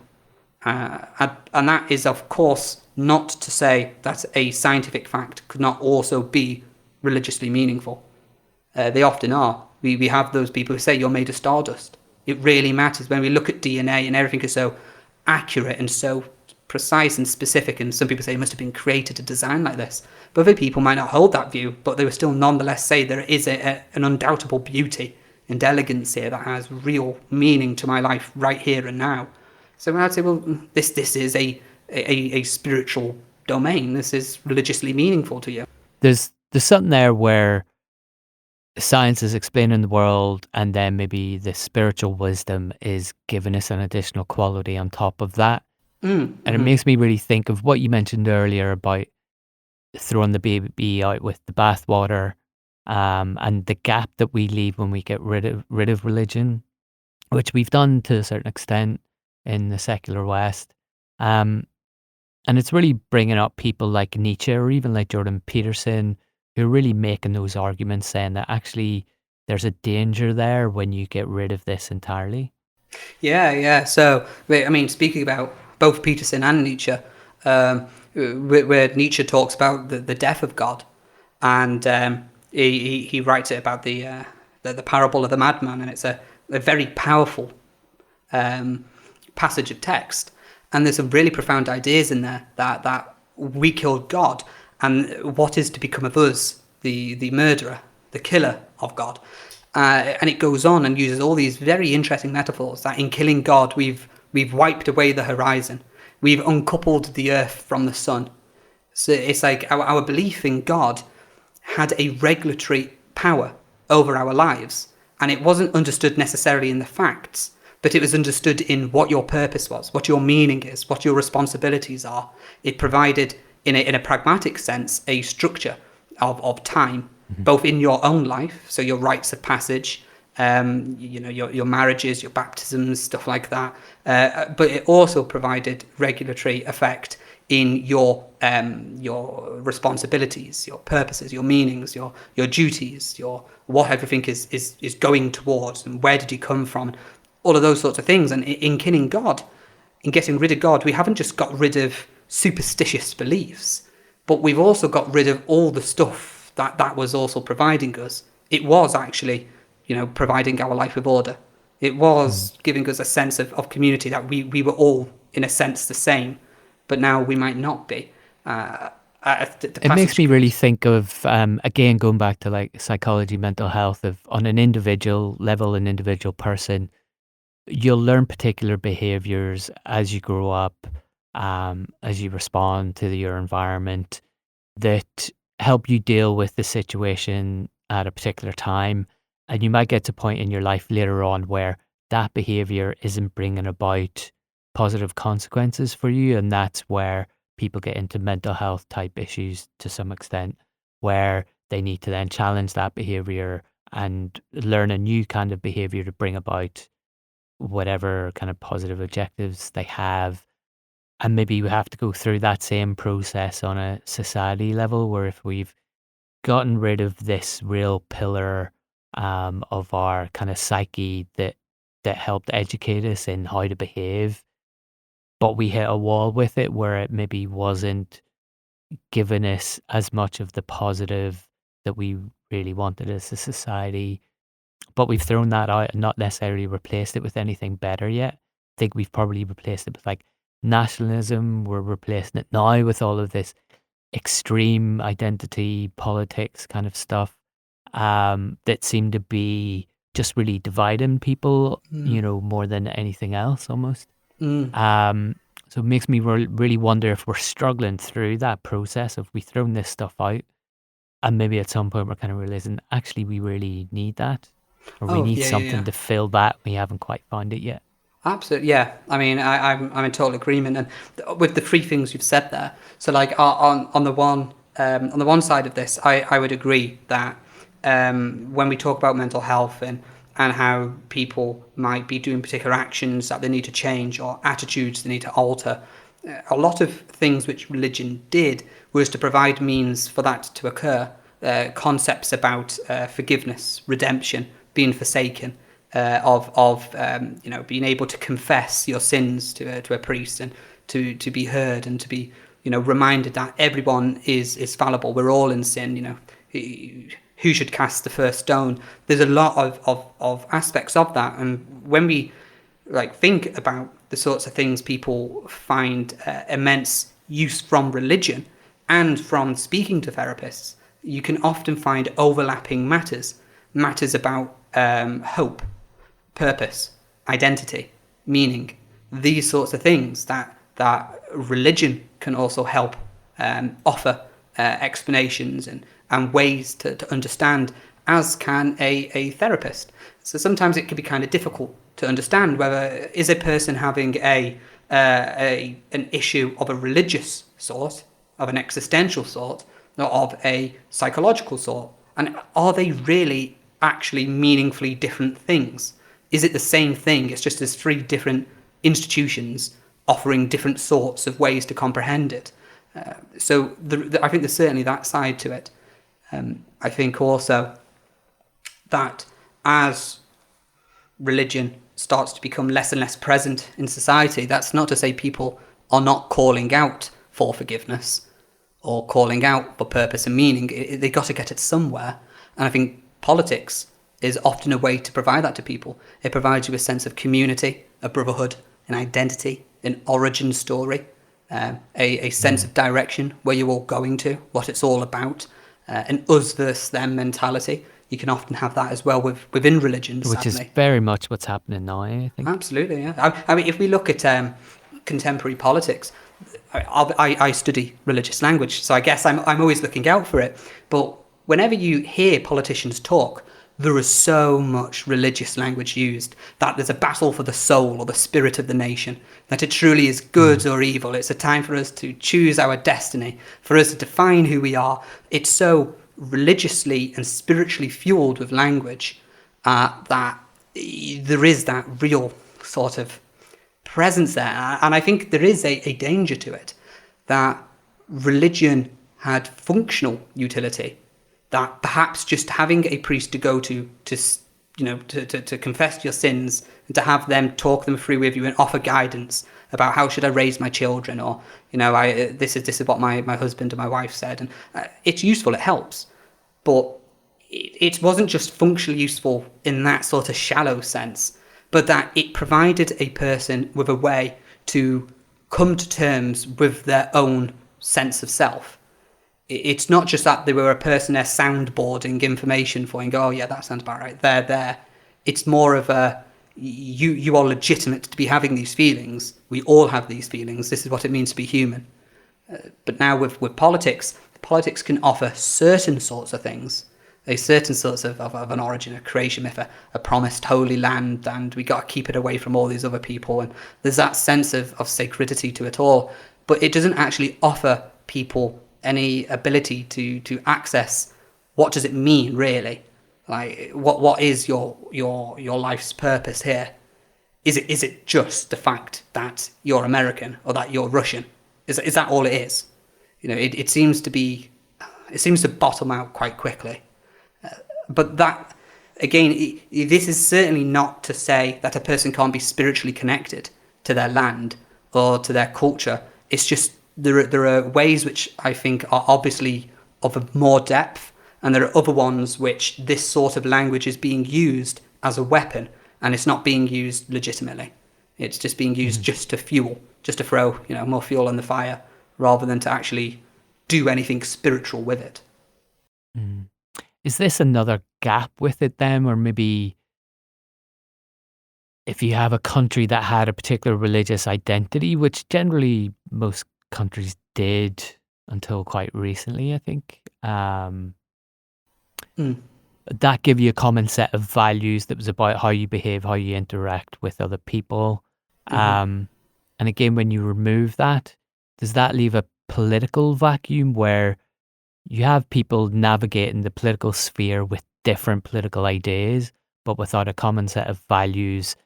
and that is, of course, not to say that a scientific fact could not also be religiously meaningful. They often are. We have those people who say you're made of stardust. It really matters when we look at DNA and everything is so accurate and so precise and specific, and some people say it must have been created to design like this. But other people might not hold that view, but they will still nonetheless say there is an undoubtable beauty and elegance here that has real meaning to my life right here and now. So I'd say, well, this is a spiritual domain. This is religiously meaningful to you. There's something there where science is explaining the world, and then maybe the spiritual wisdom is giving us an additional quality on top of that. And it makes me really think of what you mentioned earlier about throwing the baby out with the bathwater, and the gap that we leave when we get rid of religion, which we've done to a certain extent in the secular West. And it's really bringing up people like Nietzsche or even like Jordan Peterson, who are really making those arguments, saying that actually there's a danger there when you get rid of this entirely. Yeah. So, I mean, speaking about both Peterson and Nietzsche, where Nietzsche talks about the death of God, and he writes it about the parable of the madman, and it's a very powerful passage of text, and there's some really profound ideas in there that we killed God, and what is to become of us, the murderer, the killer of God. And it goes on and uses all these very interesting metaphors that in killing God, we've wiped away the horizon. We've uncoupled the earth from the sun. So it's like our belief in God had a regulatory power over our lives. And it wasn't understood necessarily in the facts, but it was understood in what your purpose was, what your meaning is, what your responsibilities are. It provided, in a pragmatic sense, a structure of time, both in your own life, so your rites of passage, your marriages, your baptisms, stuff like that. But it also provided regulatory effect in your responsibilities, your purposes, your meanings, your duties, your what everything is going towards, and where did you come from, all of those sorts of things. And in killing God, in getting rid of God, we haven't just got rid of superstitious beliefs, but we've also got rid of all the stuff that was also providing us. It was actually, providing our life with order. It was giving us a sense of community, that we were all, in a sense, the same, but now we might not be. It makes me really think of, again, going back to like psychology, mental health, of on an individual level, an individual person, you'll learn particular behaviors as you grow up, as you respond to your environment, that help you deal with the situation at a particular time. And you might get to a point in your life later on where that behavior isn't bringing about positive consequences for you. And that's where people get into mental health type issues to some extent, where they need to then challenge that behavior and learn a new kind of behavior to bring about whatever kind of positive objectives they have. And maybe we have to go through that same process on a society level, where if we've gotten rid of this real pillar of our kind of psyche that helped educate us in how to behave, but we hit a wall with it where it maybe wasn't giving us as much of the positive that we really wanted as a society, but we've thrown that out and not necessarily replaced it with anything better yet. I think we've probably replaced it with like nationalism. We're replacing it now with all of this extreme identity politics kind of stuff that seem to be just really dividing people, more than anything else almost. So it makes me really wonder if we're struggling through that process of we thrown this stuff out and maybe at some point we're kind of realizing actually we really need that, or we Oh, need yeah, yeah, something yeah. to fill that. We haven't quite found it yet. Absolutely, yeah. I mean, I'm in total agreement, and with the three things you've said there. So, like on the one side of this, I would agree that when we talk about mental health and how people might be doing particular actions that they need to change or attitudes they need to alter, a lot of things which religion did was to provide means for that to occur. Concepts about forgiveness, redemption, being forsaken, being able to confess your sins to a priest and to be heard and to be reminded that everyone is fallible. We're all in sin. Who should cast the first stone? There's a lot of aspects of that, and when we think about the sorts of things people find immense use from religion and from speaking to therapists, you can often find overlapping matters about hope, purpose, identity, meaning, these sorts of things that religion can also help offer explanations and ways to understand, as can a therapist. So sometimes it can be kind of difficult to understand whether is a person having an issue of a religious sort, of an existential sort, or of a psychological sort, and are they really actually meaningfully different things? Is it the same thing? It's just there's three different institutions offering different sorts of ways to comprehend it. So I think there's certainly that side to it. I think also that as religion starts to become less and less present in society, that's not to say people are not calling out for forgiveness or calling out for purpose and meaning. They got to get it somewhere. And I think politics is often a way to provide that to people. It provides you a sense of community, a brotherhood, an identity, an origin story, a sense of direction, where you're all going to, what it's all about, an us versus them mentality. You can often have that as well within religion, Which sadly. is very much what's happening now, I think. Absolutely, yeah. I mean, if we look at contemporary politics, I study religious language, so I guess I'm always looking out for it. But whenever you hear politicians talk, there is so much religious language used, that there's a battle for the soul or the spirit of the nation, that it truly is good or evil. It's a time for us to choose our destiny, for us to define who we are. It's so religiously and spiritually fueled with language that there is that real sort of presence there. And I think there is a danger to it, that religion had functional utility, that perhaps just having a priest to go to confess your sins and to have them talk them through with you and offer guidance about how should I raise my children, or this is what my husband and my wife said, and it's useful, it helps, but it wasn't just functionally useful in that sort of shallow sense, but that it provided a person with a way to come to terms with their own sense of self. It's not just that they were a person there soundboarding information for you and go, oh yeah, that sounds about right, there. It's more of a, you are legitimate to be having these feelings. We all have these feelings. This is what it means to be human. But now with politics can offer certain sorts of things, a certain sorts of an origin, a creation myth, a promised holy land, and we got to keep it away from all these other people. And there's that sense of sacredity to it all. But it doesn't actually offer people any ability to access what does it mean really, like what is your life's purpose here. Is it just the fact that you're American or that you're Russian? Is that all it is? It seems to bottom out quite quickly. But that, again, this is certainly not to say that a person can't be spiritually connected to their land or to their culture. It's just there are ways which I think are obviously of more depth, and there are other ones which this sort of language is being used as a weapon, and it's not being used legitimately. It's just being used just to fuel, just to throw, more fuel on the fire, rather than to actually do anything spiritual with it. Is this another gap with it then, or maybe if you have a country that had a particular religious identity, which generally most countries did until quite recently, I think, that give you a common set of values that was about how you behave, how you interact with other people. And again, when you remove that, does that leave a political vacuum where you have people navigating the political sphere with different political ideas, but without a common set of values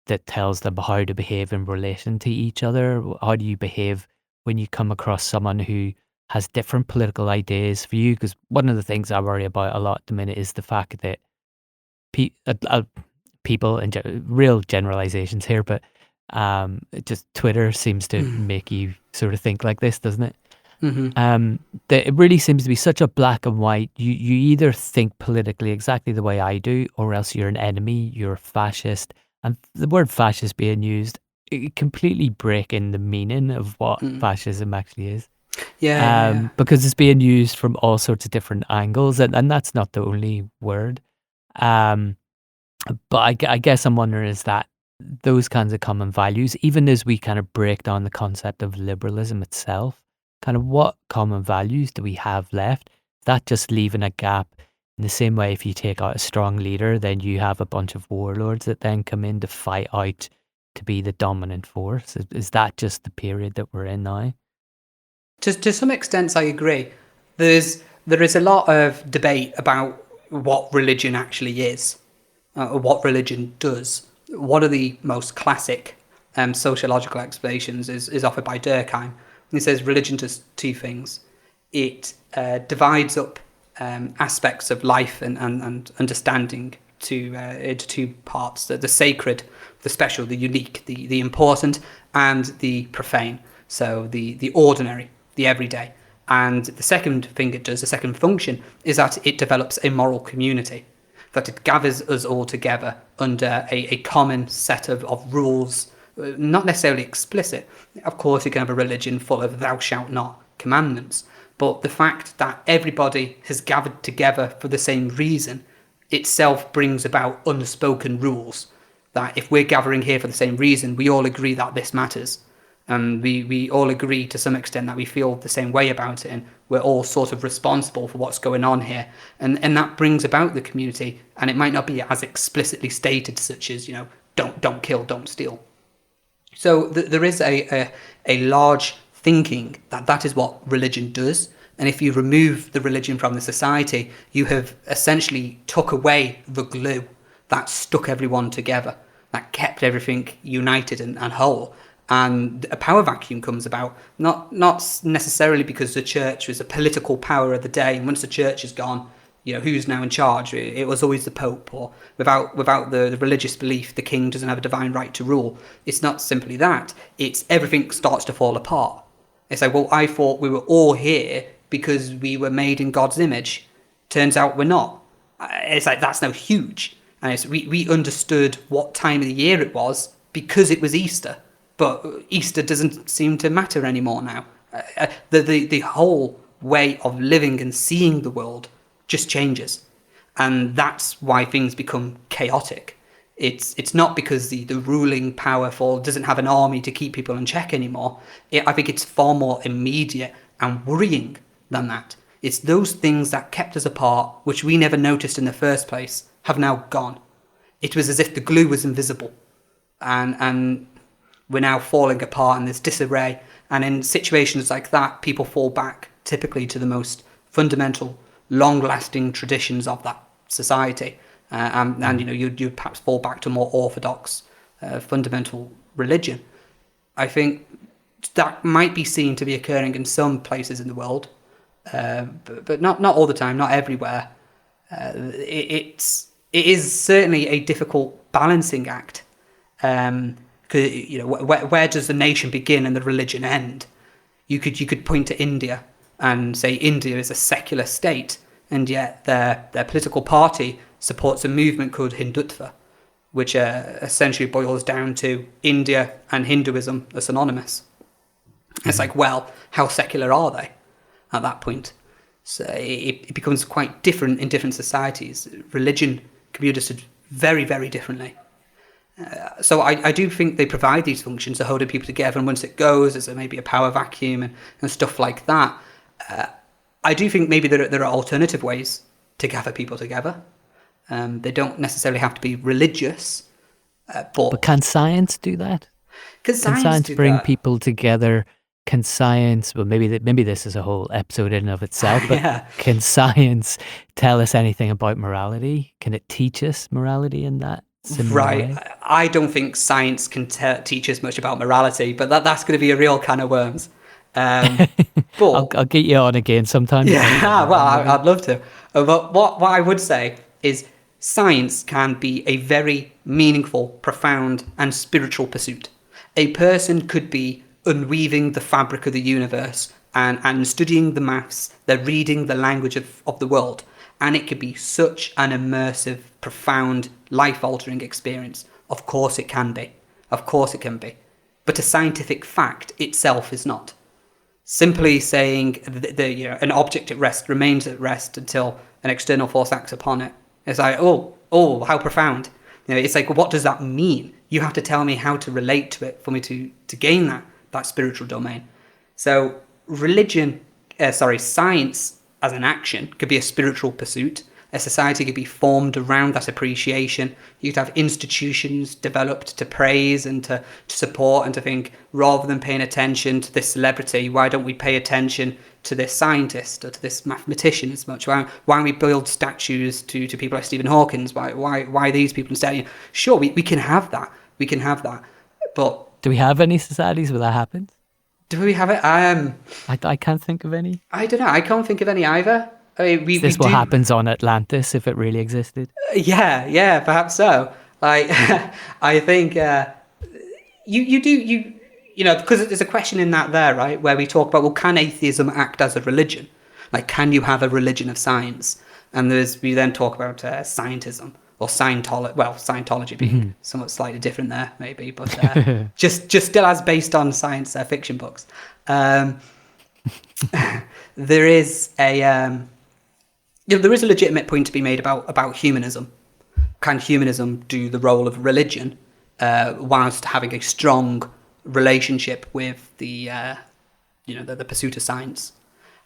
that tells them how to behave in relation to each other? How do you behave when you come across someone who has different political ideas for you? Because one of the things I worry about a lot at the minute is the fact that people, and real generalizations here, but just Twitter seems to make you sort of think like this, doesn't it? That it really seems to be such a black and white. You either think politically exactly the way I do, or else you're an enemy, you're a fascist. And the word fascist being used, it completely breaking the meaning of what fascism actually is. Because it's being used from all sorts of different angles, and that's not the only word. But I guess I'm wondering, is that those kinds of common values, even as we kind of break down the concept of liberalism itself, kind of what common values do we have left? Is that just leaving a gap? In the same way, if you take out a strong leader, then you have a bunch of warlords that then come in to fight out to be the dominant force. Is that just the period that we're in now? To some extent, I agree. There is a lot of debate about what religion actually is, or what religion does. One of the most classic sociological explanations is offered by Durkheim. He says religion does two things. It divides up aspects of life and understanding into two parts: the sacred, the special, the unique, the important, and the profane. So the ordinary, the everyday. And the second thing it does, the second function, is that it develops a moral community, that it gathers us all together under a common set of rules, not necessarily explicit. Of course, you can have a religion full of thou shalt not commandments, but the fact that everybody has gathered together for the same reason itself brings about unspoken rules, that if we're gathering here for the same reason, we all agree that this matters. And we all agree to some extent that we feel the same way about it, and we're all sort of responsible for what's going on here. And that brings about the community, and it might not be as explicitly stated, such as, don't kill, don't steal. So there is a large thinking that is what religion does. And if you remove the religion from the society, you have essentially took away the glue that stuck everyone together, that kept everything united and whole. And a power vacuum comes about, not necessarily because the church was a political power of the day, and once the church is gone, who's now in charge? It was always the Pope, or without the religious belief, the king doesn't have a divine right to rule. It's not simply that. It's everything starts to fall apart. It's like, well, I thought we were all here because we were made in God's image. Turns out we're not. It's like, that's now huge. And we understood what time of the year it was because it was Easter. But Easter doesn't seem to matter anymore now. The whole way of living and seeing the world just changes. And that's why things become chaotic. It's not because the ruling powerful doesn't have an army to keep people in check anymore. I think it's far more immediate and worrying than that. It's those things that kept us apart, which we never noticed in the first place, have now gone. It was as if the glue was invisible. And we're now falling apart, and there's disarray. And in situations like that, people fall back typically to the most fundamental, long-lasting traditions of that society. And you'd perhaps fall back to more orthodox, fundamental religion. I think that might be seen to be occurring in some places in the world, but not all the time, not everywhere. It is certainly a difficult balancing act. Where does the nation begin and the religion end? You could point to India and say India is a secular state, and yet their political party supports a movement called Hindutva, which essentially boils down to India and Hinduism are synonymous. It's like, well, how secular are they at that point? So it becomes quite different in different societies. Religion can be understood very, very differently. So I do think they provide these functions of holding people together, and once it goes, there's maybe a power vacuum and stuff like that. I do think maybe there are alternative ways to gather people together. They don't necessarily have to be religious. But can science do that? Can science bring people together? Can science, well, maybe this is a whole episode in and of itself, but Yeah. Can science tell us anything about morality? Can it teach us morality in that similar way? I don't think science can teach us much about morality, but that's going to be a real can of worms. But I'll get you on again sometime. Yeah, well, I'd love to. But what I would say is science can be a very meaningful, profound, and spiritual pursuit. A person could be unweaving the fabric of the universe and studying the maths. They're reading the language of the world. And it could be such an immersive, profound, life-altering experience. Of course it can be. Of course it can be. But a scientific fact itself is not. Simply saying an object at rest remains at rest until an external force acts upon it. It's like, oh, how profound. It's like, well, what does that mean? You have to tell me how to relate to it for me to gain that spiritual domain. So science as an action could be a spiritual pursuit. A society could be formed around that appreciation. You could have institutions developed to praise and to support and to think, rather than paying attention to this celebrity, why don't we pay attention to this scientist or to this mathematician as much? Why don't we build statues to people like Stephen Hawking? Why these people instead? Sure, we can have that. We can have that. But do we have any societies where that happens? Do we have it? I can't think of any. I don't know. I can't think of any either. I mean, Is this what happens on Atlantis if it really existed? Yeah, perhaps so. Like, I think you do, because there's a question in that there, right, where we talk about, well, can atheism act as a religion? Like, can you have a religion of science? And we then talk about scientism or Scientology. Well, Scientology being somewhat slightly different there, maybe, but just still as based on science fiction books. There is a legitimate point to be made about humanism. Can humanism do the role of religion whilst having a strong relationship with the pursuit of science?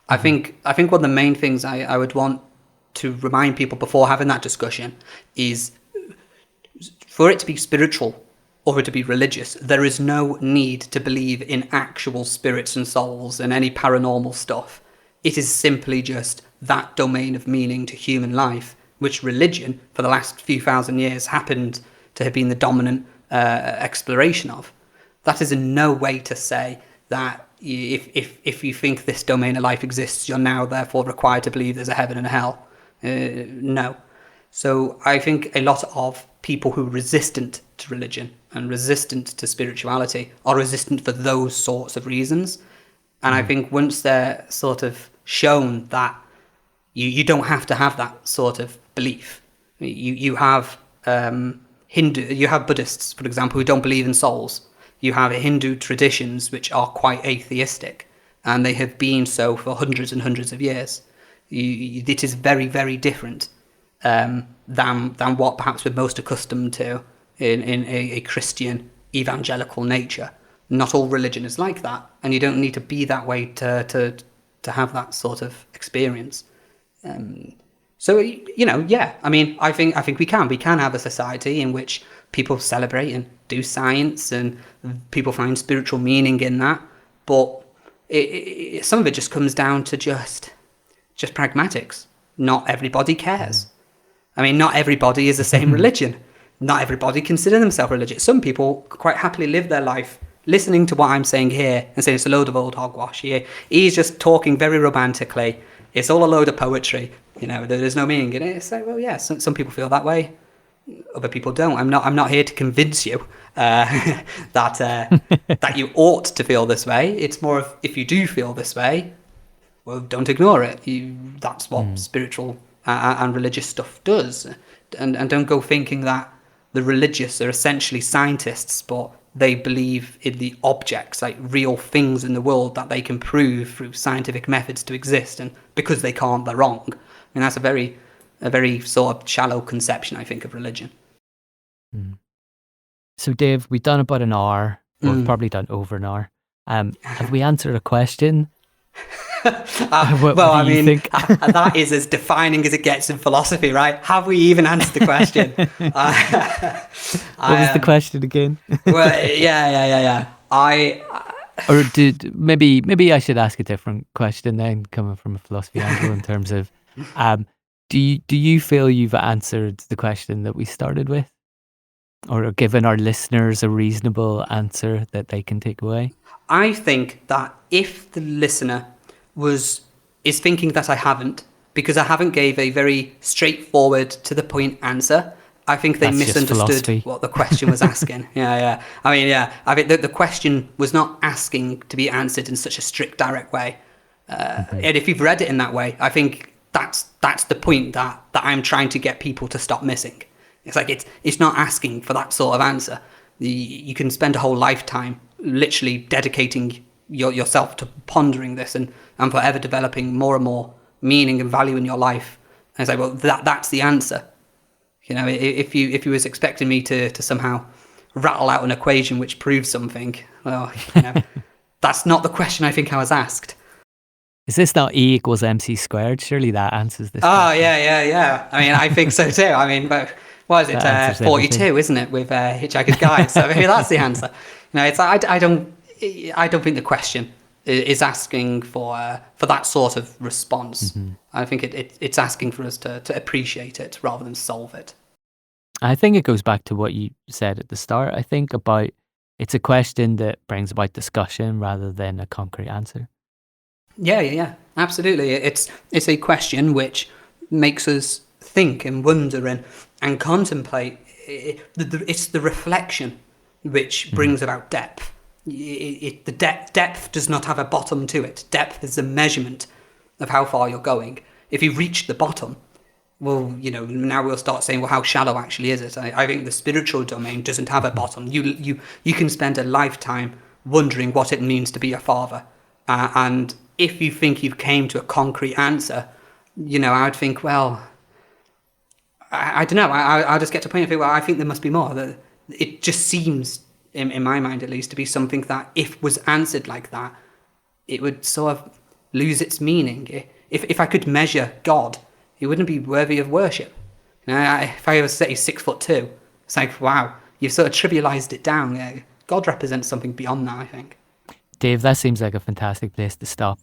I think one of the main things I would want to remind people before having that discussion is, for it to be spiritual or to be religious, there is no need to believe in actual spirits and souls and any paranormal stuff. It is simply just that domain of meaning to human life, which religion, for the last few thousand years, happened to have been the dominant exploration of. That is in no way to say that if you think this domain of life exists, you're now therefore required to believe there's a heaven and a hell. No. So I think a lot of people who are resistant to religion and resistant to spirituality are resistant for those sorts of reasons. And I think once they're sort of shown that you don't have to have that sort of belief. You have you have Buddhists, for example, who don't believe in souls. You have Hindu traditions which are quite atheistic, and they have been so for hundreds and hundreds of years. It is very, very different than what perhaps we're most accustomed to in a Christian evangelical nature. Not all religion is like that, and you don't need to be that way to have that sort of experience. So I mean, I think we can have a society in which people celebrate and do science, and people find spiritual meaning in that. But some of it just comes down to just pragmatics. Not everybody cares. I mean, not everybody is the same religion. Not everybody consider themselves religious. Some people quite happily live their life listening to what I'm saying here and saying it's a load of old hogwash. He's just talking very romantically. It's all a load of poetry. There's no meaning in it. It's like, well, yeah, some people feel that way. Other people don't. I'm not here to convince you that you ought to feel this way. It's more of, if you do feel this way, well, don't ignore it. That's what spiritual and religious stuff does. And don't go thinking that, the religious are essentially scientists, but they believe in the objects, like real things in the world that they can prove through scientific methods to exist, and because they can't, they're wrong. And that's a very sort of shallow conception, I think, of religion. So, Dave, we've done about an hour. Well, we've probably done over an hour. Have we answered a question? Well, I mean, that is as defining as it gets in philosophy, right? Have we even answered the question? What was the question again? Well, yeah. Or maybe I should ask a different question then, coming from a philosophy angle, in terms of, do you feel you've answered the question that we started with, or given our listeners a reasonable answer that they can take away? I think that if the listener is thinking that I haven't, because I haven't gave a very straightforward, to the point answer, I think they misunderstood what the question was asking. Yeah. I mean, I think the question was not asking to be answered in such a strict, direct way. And if you've read it in that way, I think that's the point that I'm trying to get people to stop missing. It's like it's not asking for that sort of answer. You can spend a whole lifetime literally dedicating yourself to pondering this and forever developing more and more meaning and value in your life. And say, well, that's the answer. You know, if you was expecting me to somehow rattle out an equation which proves something, well, you know, that's not the question I think I was asked. Is this not E equals MC squared? Surely that answers this. Oh, yeah. I mean, I think so too. I mean, but what is it? 42, everything. Isn't it? With Hitchhiker's Guide. So maybe that's the answer. You know, it's I don't think the question is asking for that sort of response. Mm-hmm. I think it's asking for us to appreciate it rather than solve it. I think it goes back to what you said at the start. I think about it's a question that brings about discussion rather than a concrete answer. Yeah, absolutely. It's a question which makes us think and wonder and contemplate. It's the reflection which brings about depth. The depth does not have a bottom to it. Depth is the measurement of how far you're going. If you reach the bottom, well, you know, now we'll start saying, well, how shallow actually is it? I think the spiritual domain doesn't have a bottom. You can spend a lifetime wondering what it means to be a father, and if you think you've came to a concrete answer, you know, I would think, well, I don't know. I'll just get to a point of it where I think there must be more. It just seems, in my mind at least, to be something that if was answered like that, it would sort of lose its meaning. If I could measure God, he wouldn't be worthy of worship. You know, if I was, say, 6'2", it's like, wow, you've sort of trivialized it down. God represents something beyond that, I think. Dave, that seems like a fantastic place to stop.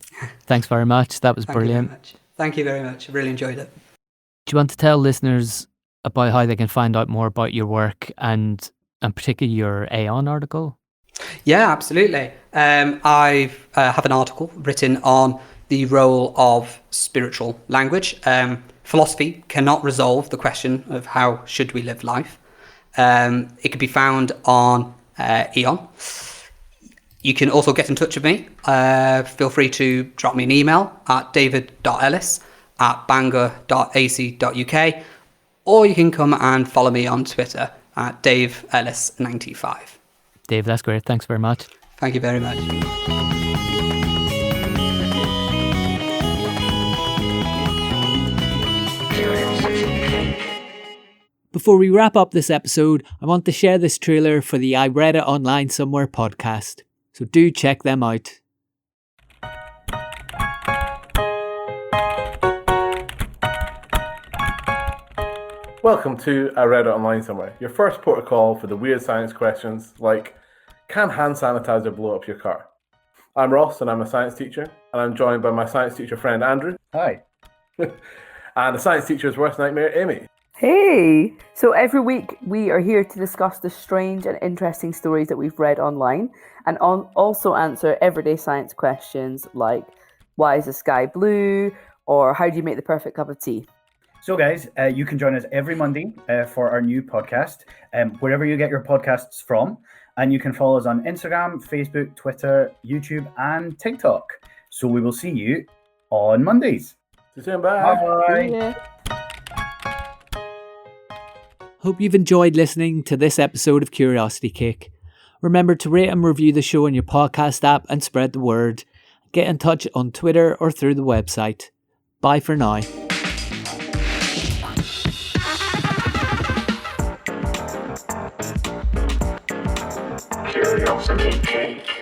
Thanks very much. That was brilliant. Thank you very much. I really enjoyed it. Do you want to tell listeners about how they can find out more about your work and particularly your Aeon article? Yeah, absolutely. I have an article written on the role of spiritual language. Philosophy cannot resolve the question of how should we live life. It can be found on Aeon. You can also get in touch with me. Feel free to drop me an email at david.ellis@bangor.ac.uk, or you can come and follow me on Twitter at DaveEllis95. Dave, that's great. Thanks very much. Thank you very much. Before we wrap up this episode, I want to share this trailer for the Ibretta Online Somewhere podcast. So do check them out. Welcome to Ibretta Online Somewhere, your first port of call for the weird science questions like, can hand sanitizer blow up your car? I'm Ross and I'm a science teacher, and I'm joined by my science teacher friend Andrew. Hi. And a science teacher's worst nightmare, Amy. Hey! So every week we are here to discuss the strange and interesting stories that we've read online and also answer everyday science questions like, why is the sky blue? Or how do you make the perfect cup of tea? So guys, you can join us every Monday for our new podcast, wherever you get your podcasts from. And you can follow us on Instagram, Facebook, Twitter, YouTube, and TikTok. So we will see you on Mondays. See you soon, bye. Bye. Yeah. Hope you've enjoyed listening to this episode of Curiosity Cake. Remember to rate and review the show in your podcast app and spread the word. Get in touch on Twitter or through the website. Bye for now. Curiosity Cake.